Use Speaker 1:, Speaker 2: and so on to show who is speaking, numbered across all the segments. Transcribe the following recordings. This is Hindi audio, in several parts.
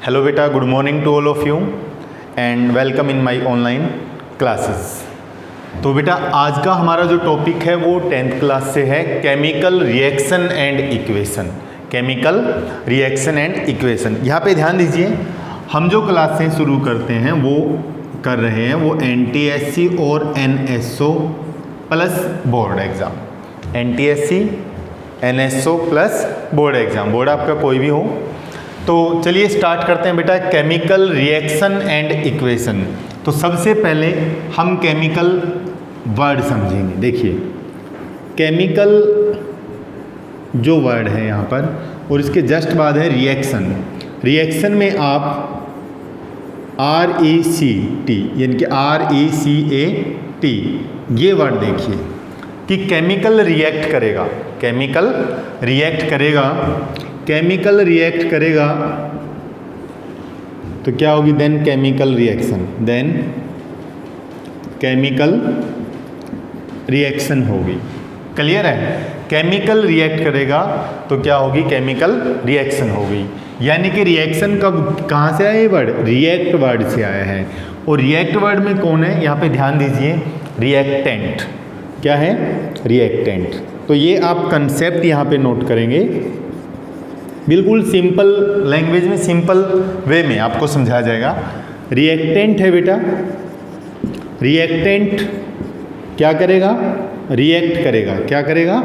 Speaker 1: हेलो बेटा, good morning to all of you and welcome in my online classes. तो बेटा आज का हमारा जो टॉपिक है वो 10th क्लास से है, chemical reaction and equation. Chemical reaction and equation, यहाँ पे ध्यान दीजिए, हम जो क्लासें शुरू करते हैं वो कर रहे हैं वो NTSC और NSO plus board exam. NTSC NSO plus board exam, board आपका कोई भी हो। तो चलिए स्टार्ट करते हैं बेटा, केमिकल रिएक्शन एंड इक्वेशन। तो सबसे पहले हम केमिकल वर्ड समझेंगे। देखिए केमिकल जो वर्ड है यहाँ पर, और इसके जस्ट बाद है रिएक्शन। रिएक्शन में आप RECT यानी कि RECAT ये वर्ड देखिए कि केमिकल रिएक्ट करेगा, केमिकल रिएक्ट करेगा, केमिकल रिएक्ट करेगा तो क्या होगी, then chemical reaction, then chemical reaction होगी। क्लियर है? केमिकल रिएक्ट करेगा तो क्या होगी, केमिकल रिएक्शन होगी। यानी कि रिएक्शन कब कहाँ से आया ये वर्ड, रिएक्ट वर्ड से आया है। और रिएक्ट वर्ड में कौन है, यहाँ पे ध्यान दीजिए, रिएक्टेंट। क्या है, रिएक्टेंट। तो ये आप कंसेप्ट यहाँ पे नोट करेंगे, बिल्कुल सिंपल लैंग्वेज में, सिंपल वे में आपको समझाया जाएगा। रिएक्टेंट है बेटा, रिएक्टेंट क्या करेगा, रिएक्ट करेगा। क्या करेगा,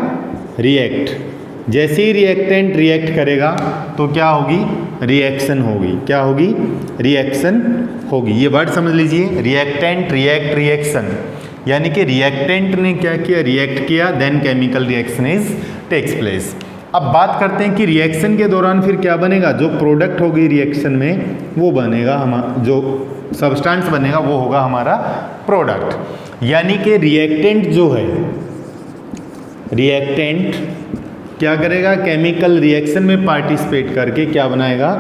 Speaker 1: रिएक्ट। जैसे ही रिएक्टेंट रिएक्ट करेगा तो क्या होगी, रिएक्शन होगी। क्या होगी, रिएक्शन होगी। ये वर्ड समझ लीजिए, रिएक्टेंट, रिएक्ट, रिएक्शन। यानी कि रिएक्टेंट ने क्या किया, रिएक्ट किया, then chemical reaction is takes place. अब बात करते हैं कि रिएक्शन के दौरान फिर क्या बनेगा, जो प्रोडक्ट होगी रिएक्शन में वो बनेगा, हम जो सब्सटेंस बनेगा वो होगा हमारा प्रोडक्ट। यानी कि रिएक्टेंट जो है, रिएक्टेंट क्या करेगा, केमिकल रिएक्शन में पार्टिसिपेट करके क्या बनाएगा,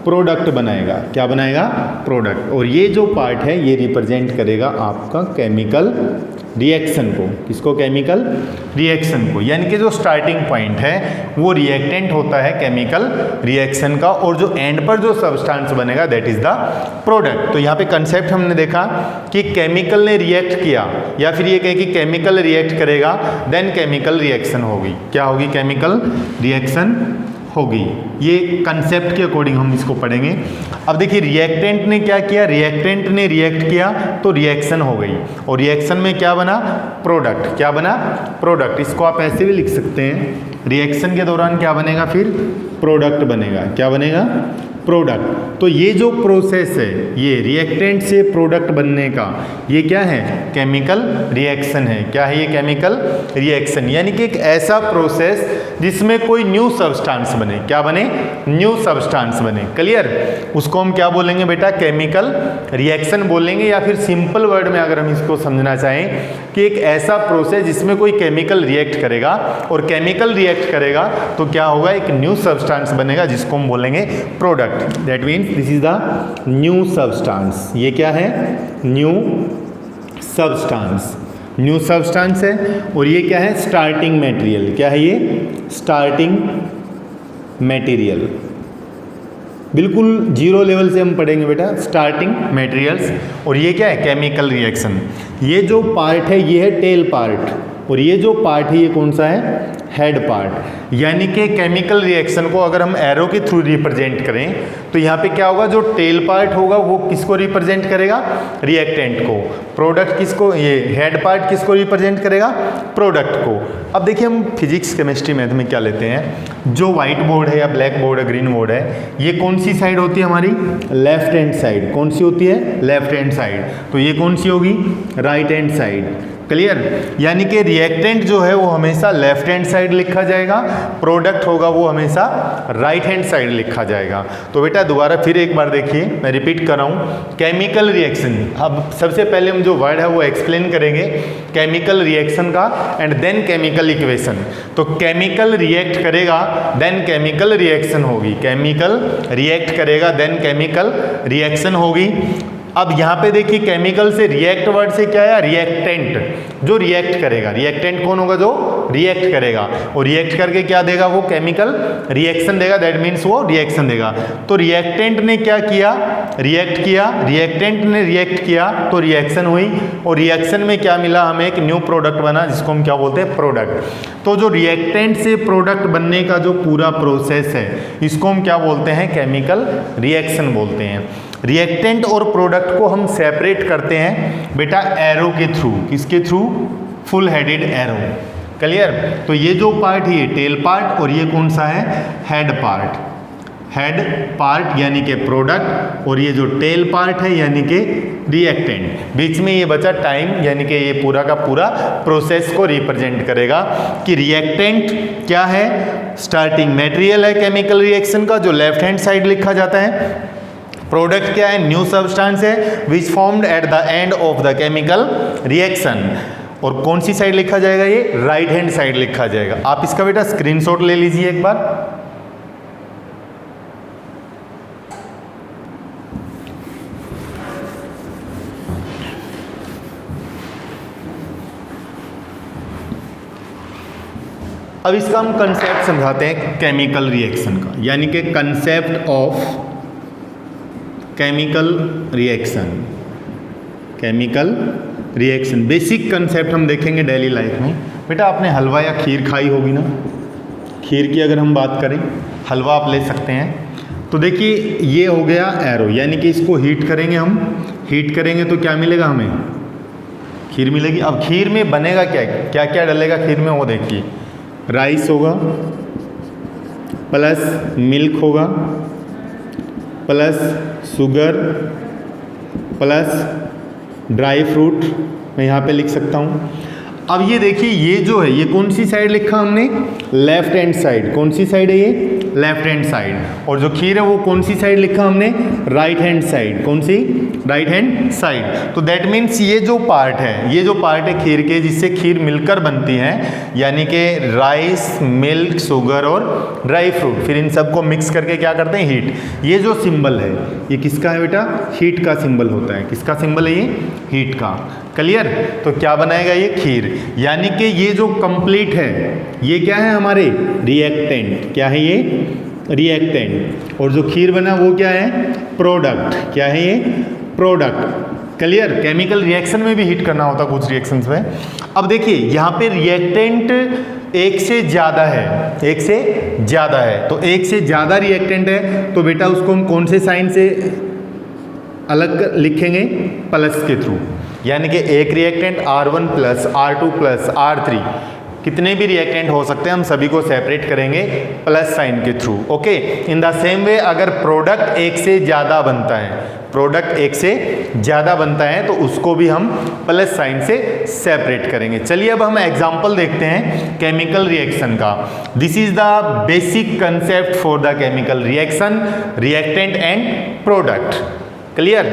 Speaker 1: प्रोडक्ट बनाएगा। क्या बनाएगा, प्रोडक्ट। और ये जो पार्ट है ये रिप्रेजेंट करेगा आपका केमिकल रिएक्शन को। किसको, केमिकल रिएक्शन को। यानी कि जो स्टार्टिंग पॉइंट है वो रिएक्टेंट होता है केमिकल रिएक्शन का, और जो एंड पर जो सब्सटेंस बनेगा दैट इज द प्रोडक्ट। तो यहाँ पे कंसेप्ट हमने देखा कि केमिकल ने रिएक्ट किया, या फिर ये कहे कि केमिकल रिएक्ट करेगा देन केमिकल रिएक्शन होगी। क्या होगी, केमिकल रिएक्शन होगी। ये कंसेप्ट के अकॉर्डिंग हम इसको पढ़ेंगे। अब देखिए रिएक्टेंट ने क्या किया, रिएक्टेंट ने रिएक्ट किया तो रिएक्शन हो गई, और रिएक्शन में क्या बना, प्रोडक्ट। क्या बना, प्रोडक्ट। इसको आप ऐसे भी लिख सकते हैं, रिएक्शन के दौरान क्या बनेगा, फिर प्रोडक्ट बनेगा। क्या बनेगा, प्रोडक्ट। तो ये जो प्रोसेस है ये रिएक्टेंट से प्रोडक्ट बनने का, ये क्या है, केमिकल रिएक्शन है। क्या है ये, केमिकल रिएक्शन। यानी कि एक ऐसा प्रोसेस जिसमें कोई न्यू सब्सटेंस बने। क्या बने, न्यू सब्सटेंस बने। क्लियर? उसको हम क्या बोलेंगे बेटा, केमिकल रिएक्शन बोलेंगे। या फिर सिंपल वर्ड में अगर हम इसको समझना चाहें कि एक ऐसा प्रोसेस जिसमें कोई केमिकल रिएक्ट करेगा, और केमिकल रिएक्ट करेगा तो क्या होगा, एक न्यू सब्सटेंस बनेगा जिसको हम बोलेंगे product. That means this is the new substance. ये क्या है, न्यू सब्सटेंस। न्यू सब्सटेंस है, और ये क्या है, स्टार्टिंग मटेरियल। क्या है ये, स्टार्टिंग मटेरियल। बिल्कुल जीरो लेवल से हम पढ़ेंगे बेटा, स्टार्टिंग मटेरियल्स। और ये क्या है, केमिकल रिएक्शन। ये जो पार्ट है ये है टेल पार्ट, और ये जो पार्ट है ये कौन सा है, हेड पार्ट। यानी कि केमिकल रिएक्शन को अगर हम एरो के थ्रू रिप्रेजेंट करें तो यहाँ पे क्या होगा, जो टेल पार्ट होगा वो किसको रिप्रेजेंट करेगा, रिएक्टेंट को। प्रोडक्ट किसको, ये हेड पार्ट किसको रिप्रेजेंट करेगा, प्रोडक्ट को। अब देखिए हम फिजिक्स, केमिस्ट्री, मैथ में क्या लेते हैं, जो व्हाइट बोर्ड है या ब्लैक बोर्ड है, ग्रीन बोर्ड है, ये कौन सी साइड होती है हमारी, लेफ्ट हैंड साइड। कौन सी होती है, लेफ्ट हैंड साइड। तो ये कौन सी होगी, राइट हैंड साइड। क्लियर? यानी कि रिएक्टेंट जो है वो हमेशा लेफ्ट हैंड साइड लिखा जाएगा, प्रोडक्ट होगा वो हमेशा राइट हैंड साइड लिखा जाएगा। तो बेटा दोबारा फिर एक बार देखिए, मैं रिपीट कर रहा हूँ, केमिकल रिएक्शन। अब सबसे पहले हम जो वर्ड है वो एक्सप्लेन करेंगे केमिकल रिएक्शन का, एंड देन केमिकल इक्वेशन। तो केमिकल रिएक्ट करेगा देन केमिकल रिएक्शन होगी, केमिकल रिएक्ट करेगा देन केमिकल रिएक्शन होगी। अब यहाँ पे देखिए केमिकल से रिएक्ट वर्ड से क्या आया, रिएक्टेंट, जो रिएक्ट करेगा। रिएक्टेंट कौन होगा, जो रिएक्ट करेगा और रिएक्ट करके क्या देगा, वो केमिकल रिएक्शन देगा, दैट मीन्स वो रिएक्शन देगा। तो रिएक्टेंट ने क्या किया, रिएक्ट किया, रिएक्टेंट ने रिएक्ट किया तो रिएक्शन हुई और रिएक्शन में क्या मिला, हमें एक न्यू प्रोडक्ट बना जिसको हम क्या बोलते हैं, प्रोडक्ट। तो जो रिएक्टेंट से प्रोडक्ट बनने का जो पूरा प्रोसेस है इसको हम क्या बोलते हैं, केमिकल रिएक्शन बोलते हैं। रिएक्टेंट और प्रोडक्ट को हम सेपरेट करते हैं बेटा एरो के थ्रू, किसके through, full headed arrow. Clear. तो ये जो पार्ट है ये टेल पार्ट और ये कौन सा है, हेड पार्ट। हेड पार्ट यानी कि प्रोडक्ट और ये जो टेल पार्ट है यानी कि रिएक्टेंट। बीच में ये बचा टाइम यानी कि ये पूरा का पूरा प्रोसेस को रिप्रेजेंट करेगा कि रिएक्टेंट क्या है, स्टार्टिंग मटेरियल है केमिकल रिएक्शन का जो लेफ्ट हैंड साइड लिखा जाता है। प्रोडक्ट क्या है, न्यू सब्सटेंस है which formed at the end of the chemical reaction. और कौन सी साइड लिखा जाएगा, ये राइट हैंड साइड लिखा जाएगा। आप इसका बेटा स्क्रीनशॉट ले लीजिए एक बार। अब इसका हम कंसेप्ट समझाते हैं केमिकल रिएक्शन का, यानी कि concept of chemical reaction. Chemical reaction basic concept हम देखेंगे डेली लाइफ में। बेटा आपने हलवा या खीर खाई होगी ना, खीर की अगर हम बात करें, हलवा आप ले सकते हैं। तो देखिए ये हो गया एरो, यानी कि इसको हीट करेंगे हम, हीट करेंगे तो क्या मिलेगा हमें, खीर मिलेगी। अब खीर में बनेगा क्या, क्या क्या डलेगा खीर में, वो देखिए राइस होगा प्लस मिल्क होगा plus sugar plus dry fruit, मैं यहाँ पे लिख सकता हूँ। अब ये देखिए ये जो है ये कौन सी साइड लिखा हमने, लेफ्ट हैंड साइड। कौन सी साइड है ये, लेफ्ट हैंड साइड। और जो खीर है वो कौन सी साइड लिखा हमने, राइट हैंड साइड। कौन सी, राइट हैंड साइड। तो दैट मीन्स ये जो पार्ट है, ये जो पार्ट है खीर के जिससे खीर मिलकर बनती है, यानी कि राइस, मिल्क, शुगर और ड्राई फ्रूट, फिर इन सबको मिक्स करके क्या करते हैं, हीट। ये जो सिंबल है ये किसका है बेटा, हीट का सिंबल होता है। किसका सिंबल है ये, हीट का। क्लियर। तो क्या बनाएगा ये, खीर। यानी कि ये जो कंप्लीट है ये क्या है हमारे, रिएक्टेंट। क्या है ये, रिएक्टेंट। और जो खीर बना वो क्या है, प्रोडक्ट। क्या है ये, प्रोडक्ट। क्लियर। केमिकल रिएक्शन में भी हीट करना होता कुछ रिएक्शंस में। अब देखिए यहाँ पे रिएक्टेंट एक से ज़्यादा है, एक से ज़्यादा है। तो एक से ज़्यादा रिएक्टेंट है तो बेटा उसको हम कौन से साइन से अलग लिखेंगे, प्लस के थ्रू। यानी कि एक reactant R1 plus R2 plus R3, कितने भी रिएक्टेंट हो सकते हैं, हम सभी को सेपरेट करेंगे प्लस साइन के through. Okay. In the same way अगर प्रोडक्ट एक से ज़्यादा बनता है, प्रोडक्ट एक से ज़्यादा बनता है तो उसको भी हम प्लस साइन से सेपरेट करेंगे। चलिए अब हम एग्जांपल देखते हैं केमिकल रिएक्शन का। This is the basic concept for the chemical reaction, reactant and product. Clear.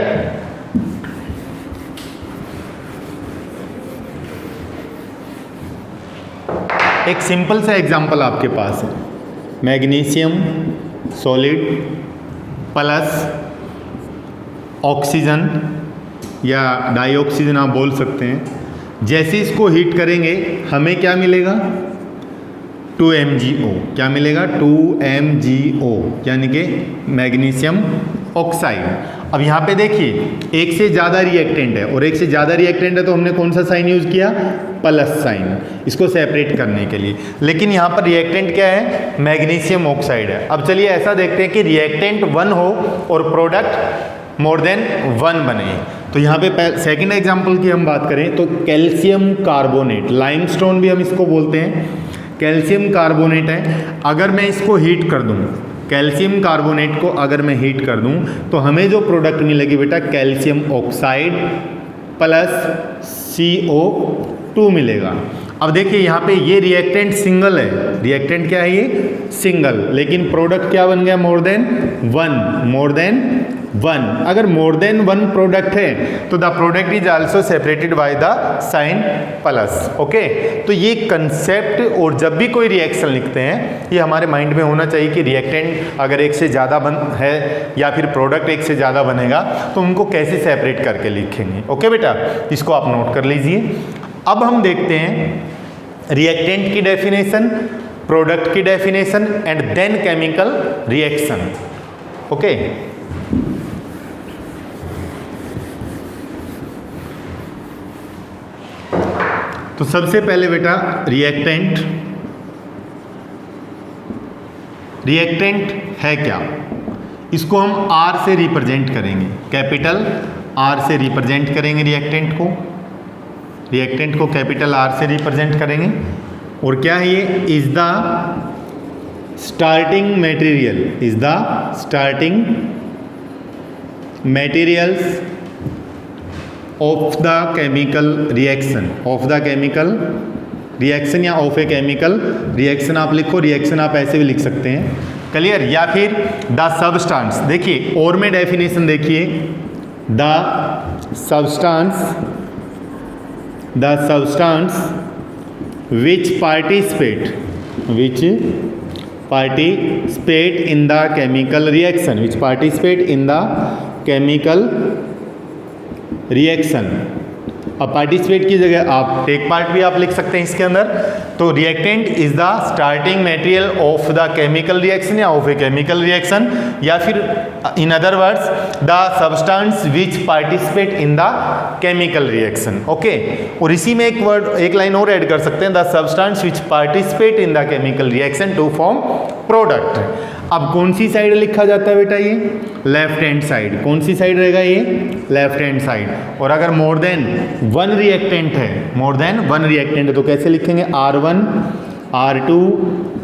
Speaker 1: एक सिंपल सा एग्जांपल आपके पास है, मैग्नीशियम सॉलिड प्लस ऑक्सीजन या डाइऑक्सीजन आप बोल सकते हैं। जैसे इसको हीट करेंगे हमें क्या मिलेगा, 2MgO। क्या मिलेगा, 2MgO, यानी कि मैग्नीशियम ऑक्साइड। अब यहाँ पे देखिए एक से ज़्यादा रिएक्टेंट है और एक से ज़्यादा रिएक्टेंट है तो हमने कौन सा साइन यूज़ किया, प्लस साइन, इसको सेपरेट करने के लिए। लेकिन यहाँ पर रिएक्टेंट क्या है, मैग्नीशियम ऑक्साइड है। अब चलिए ऐसा देखते हैं कि रिएक्टेंट 1 हो और प्रोडक्ट मोर देन 1 बने। तो यहाँ पे सेकंड एग्जांपल की हम बात करें तो कैल्शियम कार्बोनेट, लाइमस्टोन भी हम इसको बोलते हैं, कैल्शियम कार्बोनेट है। अगर मैं इसको हीट कर दूँ, कैल्शियम कार्बोनेट को अगर मैं हीट कर दूं तो हमें जो प्रोडक्ट मिलेगी बेटा कैल्शियम ऑक्साइड प्लस CO2 मिलेगा। अब देखिए यहाँ पे ये रिएक्टेंट सिंगल है, रिएक्टेंट क्या है ये, सिंगल, लेकिन प्रोडक्ट क्या बन गया, मोर देन 1, मोर देन 1। अगर मोर देन 1 प्रोडक्ट है तो the product is also separated by the sign plus. Okay. तो ये कंसेप्ट, और जब भी कोई रिएक्शन लिखते हैं ये हमारे माइंड में होना चाहिए कि रिएक्टेंट अगर एक से ज़्यादा है या फिर प्रोडक्ट एक से ज़्यादा बनेगा तो उनको कैसे सेपरेट करके लिखेंगे। ओके बेटा, इसको आप नोट कर लीजिए। अब हम देखते हैं रिएक्टेंट की डेफिनेशन, प्रोडक्ट की definition and then chemical reaction. Okay, तो सबसे पहले बेटा रिएक्टेंट, रिएक्टेंट है क्या, इसको हम R से रिप्रेजेंट करेंगे, कैपिटल R से रिप्रेजेंट करेंगे रिएक्टेंट को, रिएक्टेंट को कैपिटल R से रिप्रेजेंट करेंगे। और क्या है ये, is the starting material, is the starting materials of the chemical reaction, of the chemical reaction या ऑफ ए केमिकल रिएक्शन आप लिखो, रिएक्शन आप ऐसे भी लिख सकते हैं, क्लियर। या फिर द सब्सटेंस, देखिए और में डेफिनेशन देखिए, the substance which participate in the chemical reaction, which participate in the chemical reaction. अब पार्टिसिपेट की जगह आप टेक पार्ट भी आप लिख सकते हैं इसके अंदर। तो reactant is the starting material of the chemical reaction या ऑफ ए केमिकल रिएक्शन, या फिर in other words the substance which participate in the chemical reaction. Okay, और इसी में एक वर्ड, एक लाइन और ऐड कर सकते हैं, the substance which participate in the chemical reaction to form product. अब कौन सी साइड लिखा जाता है बेटा, ये लेफ्ट हैंड साइड। कौन सी साइड रहेगा, ये लेफ्ट हैंड साइड। और अगर मोर देन वन रिएक्टेंट है, मोर देन वन रिएक्टेंट है तो कैसे लिखेंगे, R1 R2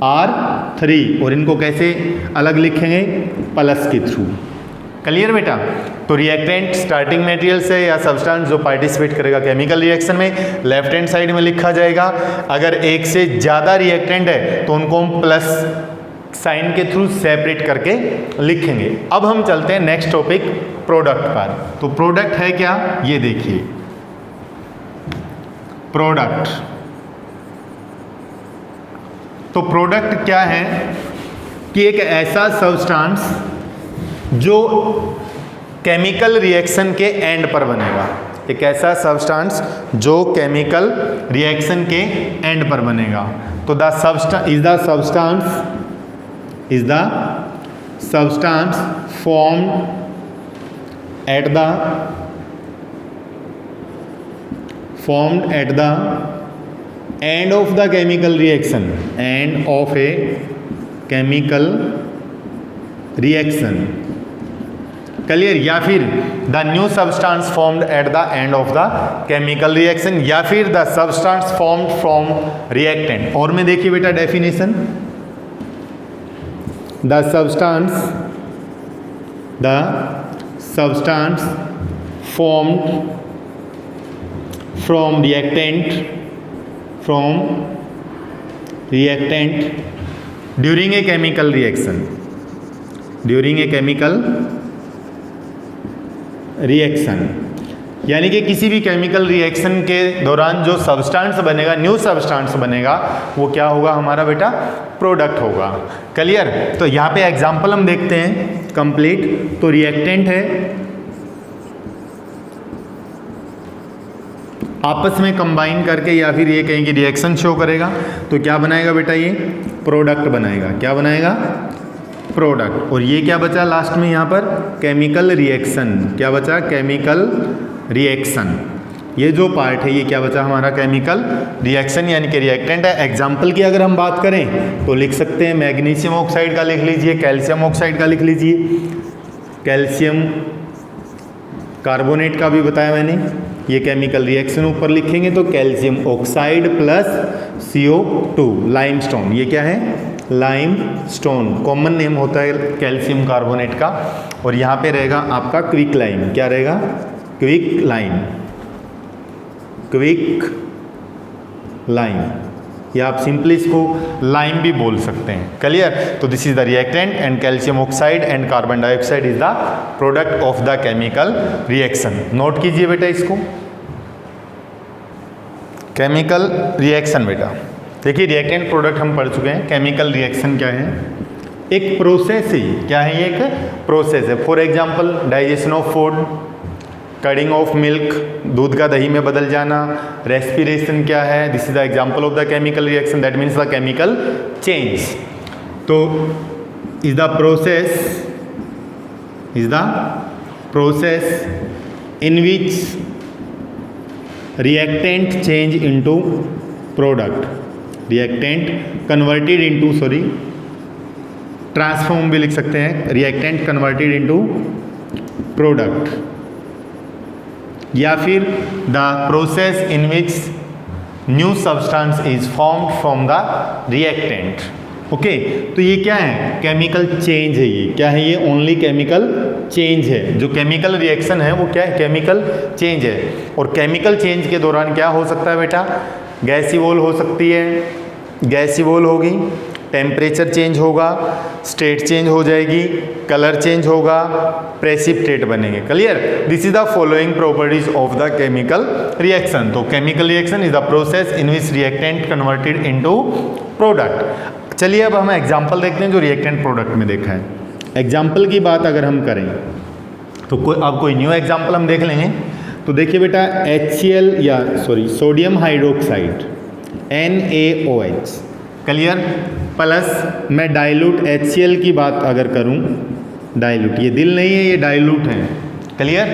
Speaker 1: R3, और इनको कैसे अलग लिखेंगे, प्लस के थ्रू। क्लियर बेटा। तो रिएक्टेंट स्टार्टिंग मटेरियल से या सब्सटेंस जो पार्टिसिपेट करेगा केमिकल रिएक्शन में, लेफ्ट हैंड साइड में लिखा जाएगा। अगर एक से ज़्यादा रिएक्टेंट है तो उनको हम प्लस साइन के थ्रू सेपरेट करके लिखेंगे। अब हम चलते हैं नेक्स्ट टॉपिक प्रोडक्ट पर। तो प्रोडक्ट है क्या, ये देखिए, प्रोडक्ट। तो प्रोडक्ट क्या है कि एक ऐसा सब्सटेंस जो केमिकल रिएक्शन के एंड पर बनेगा, एक ऐसा सब्सटेंस जो केमिकल रिएक्शन के एंड पर बनेगा। तो the substance is the substance formed at the end of the chemical reaction, end of a chemical reaction, clear. या फिर the new substance formed at the end of the chemical reaction, या फिर the substance formed from reactant. और में देखिए बेटा definition, the substance formed from reactant during a chemical reaction, यानी कि किसी भी केमिकल रिएक्शन के दौरान जो सब्सटेंस बनेगा, न्यू सब्सटेंस बनेगा, वो क्या होगा हमारा बेटा, प्रोडक्ट होगा। क्लियर। तो यहाँ पे एग्जांपल हम देखते हैं कंप्लीट। तो रिएक्टेंट है, आपस में कंबाइन करके या फिर ये कहें कि रिएक्शन शो करेगा, तो क्या बनाएगा बेटा, ये प्रोडक्ट बनाएगा। क्या बनाएगा, प्रोडक्ट। और ये क्या बचा लास्ट में यहाँ पर, केमिकल रिएक्शन। क्या बचा, केमिकल रिएक्शन। ये जो पार्ट है ये क्या बचा हमारा, केमिकल रिएक्शन यानी कि रिएक्टेंट है। एग्जाम्पल की अगर हम बात करें तो लिख सकते हैं मैग्नीशियम ऑक्साइड का लिख लीजिए, कैल्शियम ऑक्साइड का लिख लीजिए, कैल्शियम कार्बोनेट का भी बताया मैंने। ये केमिकल रिएक्शन ऊपर लिखेंगे तो calcium oxide plus CO2, limestone. ये क्या है, लाइमस्टोन, कॉमन नेम होता है कैल्शियम कार्बोनेट का। और यहाँ पे रहेगा आपका क्विक लाइम। क्या रहेगा, क्विक लाइम, या आप सिंपली इसको लाइम भी बोल सकते हैं। क्लियर। तो this is the reactant and calcium oxide and carbon dioxide is the product of the chemical reaction. Note कीजिए बेटा इसको, केमिकल रिएक्शन। बेटा देखिए रिएक्टेंट प्रोडक्ट हम पढ़ चुके हैं, केमिकल रिएक्शन क्या है, एक प्रोसेस ही। क्या है, ये एक प्रोसेस है। For example digestion of food, cutting of milk, दूध का दही में बदल जाना। रेस्पिरेशन क्या है? This is the example of the chemical reaction, that means the chemical change. तो is the process in which reactant change into product, reactant converted into, transform भी लिख सकते हैं, रिएक्टेंट कन्वर्टेड इनटू प्रोडक्ट, या फिर the process in which new substance is formed from the reactant. Okay, तो ये क्या है? केमिकल चेंज है। ये क्या है? ये ओनली केमिकल चेंज है। जो केमिकल रिएक्शन है वो क्या है? केमिकल चेंज है। और केमिकल चेंज के दौरान क्या हो सकता है बेटा? गैसीवोल हो सकती है, गैसीवोल होगी, टेम्परेचर चेंज होगा, स्टेट चेंज हो जाएगी, कलर चेंज होगा, प्रेसिपिटेट बनेंगे। Clear? This is the following properties of the chemical reaction. तो chemical reaction is the process in which reactant converted into product. चलिए अब हम एग्जांपल देखते हैं जो रिएक्टेंट प्रोडक्ट में देखा है। एग्जांपल की बात अगर हम करें तो कोई न्यू एग्जांपल हम देख लेंगे। तो देखिए बेटा, sodium hydroxide NaOH, clear, plus मैं डाइल्यूट HCl की बात अगर करूं, डाइल्यूट, ये दिल नहीं है, ये डाइल्यूट है। क्लियर?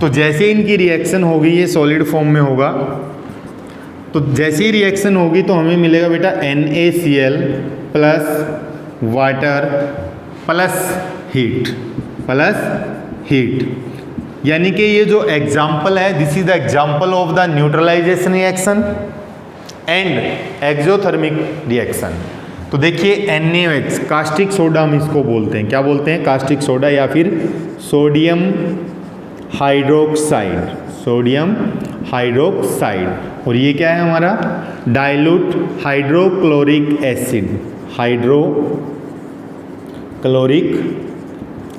Speaker 1: तो जैसे इनकी रिएक्शन होगी, ये सॉलिड फॉर्म में होगा, तो जैसे ही रिएक्शन होगी तो हमें मिलेगा बेटा NaCl plus water plus heat, यानी कि ये जो एग्जाम्पल है, this is the example of the neutralisation reaction and exothermic reaction. तो देखिए NaOH, कास्टिक सोडा हम इसको बोलते हैं, क्या बोलते हैं? कास्टिक सोडा या फिर सोडियम हाइड्रोक्साइड। और ये क्या है हमारा? डाइल्यूट हाइड्रोक्लोरिक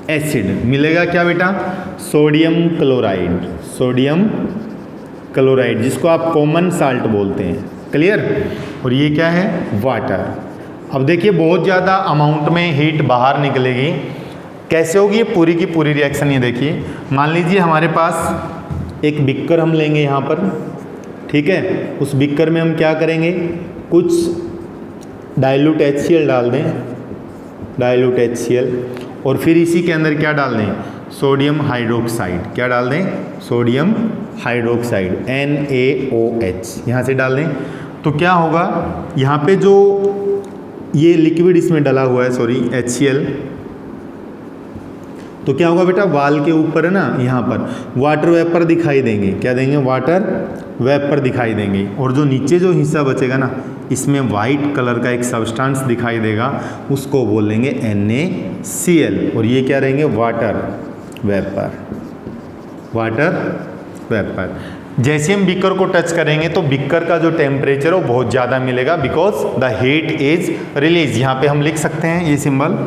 Speaker 1: एसिड मिलेगा क्या बेटा? सोडियम क्लोराइड, जिसको आप कॉमन साल्ट बोलते हैं। क्लियर? और ये क्या है? वाटर। अब देखिए बहुत ज़्यादा अमाउंट में हीट बाहर निकलेगी। कैसे होगी ये पूरी की पूरी रिएक्शन? ये देखिए, मान लीजिए हमारे पास एक बिक्कर हम लेंगे यहाँ पर, ठीक है। उस बिक्कर में हम क्या करेंगे? कुछ डाइल्यूट HCl डाल दें, डाइल्यूट HCl, और फिर इसी के अंदर क्या डाल दें? Sodium hydroxide. क्या डाल दें? सोडियम हाइड्रोक्साइड NaOH यहाँ से डाल दें। तो क्या होगा? यहाँ पे जो ये लिक्विड इसमें डला हुआ है, HCl, तो क्या होगा बेटा? वाल के ऊपर है ना, यहाँ पर वाटर वेपर दिखाई देंगे। क्या देंगे? वाटर वेपर दिखाई देंगे। और जो नीचे जो हिस्सा बचेगा ना, इसमें वाइट कलर का एक सब्सटेंस दिखाई देगा, उसको बोलेंगे NaCl। और ये क्या रहेंगे? Water vapour. जैसे हम बीकर को टच करेंगे तो बीकर का जो टेम्परेचर है वो बहुत ज़्यादा मिलेगा, because the heat is release. यहाँ पे हम लिख सकते हैं ये सिंबल,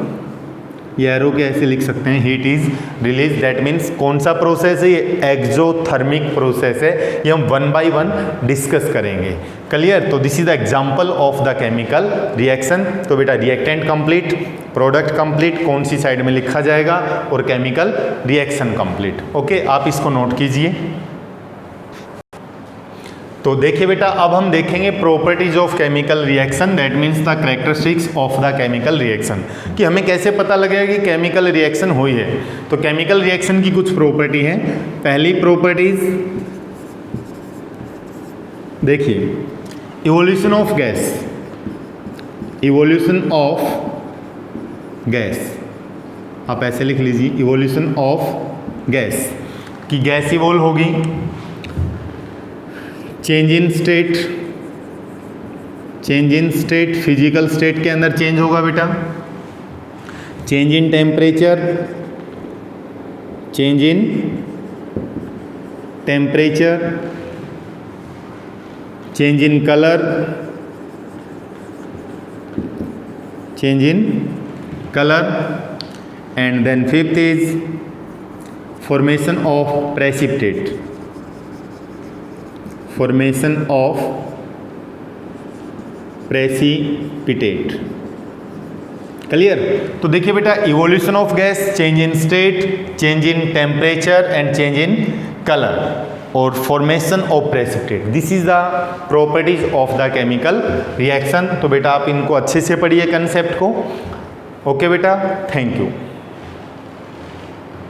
Speaker 1: ये एरो के ऐसे लिख सकते हैं, heat is release. That means कौन सा प्रोसेस है? ये एक्सोथर्मिक प्रोसेस है। ये हम 1 by 1 डिस्कस करेंगे। क्लियर? तो this is the example of the chemical reaction. तो बेटा रिएक्टेंट कंप्लीट, प्रोडक्ट कंप्लीट, कौन सी साइड में लिखा जाएगा, और केमिकल रिएक्शन कंप्लीट। ओके, आप इसको नोट कीजिए। तो देखिए बेटा, अब हम देखेंगे properties of chemical reaction, that means the characteristics of the chemical reaction, कि हमें कैसे पता लगेगा कि केमिकल रिएक्शन हुई है। तो केमिकल रिएक्शन की कुछ प्रॉपर्टी है। पहली प्रॉपर्टीज देखिए, इवोल्यूशन ऑफ गैस, आप ऐसे लिख लीजिए, इवोल्यूशन ऑफ गैस, कि गैस इवोल्व होगी, change in state, physical state के अंदर चेंज होगा बेटा, change in temperature, change in colour, and then fifth is formation of precipitate, clear. तो देखिए बेटा, evolution of gas, change in state, change in temperature and change in colour और formation of precipitate. This is the properties of the chemical reaction. तो बेटा आप इनको अच्छे से पढ़िए कंसेप्ट को। ओके बेटा, थैंक यू।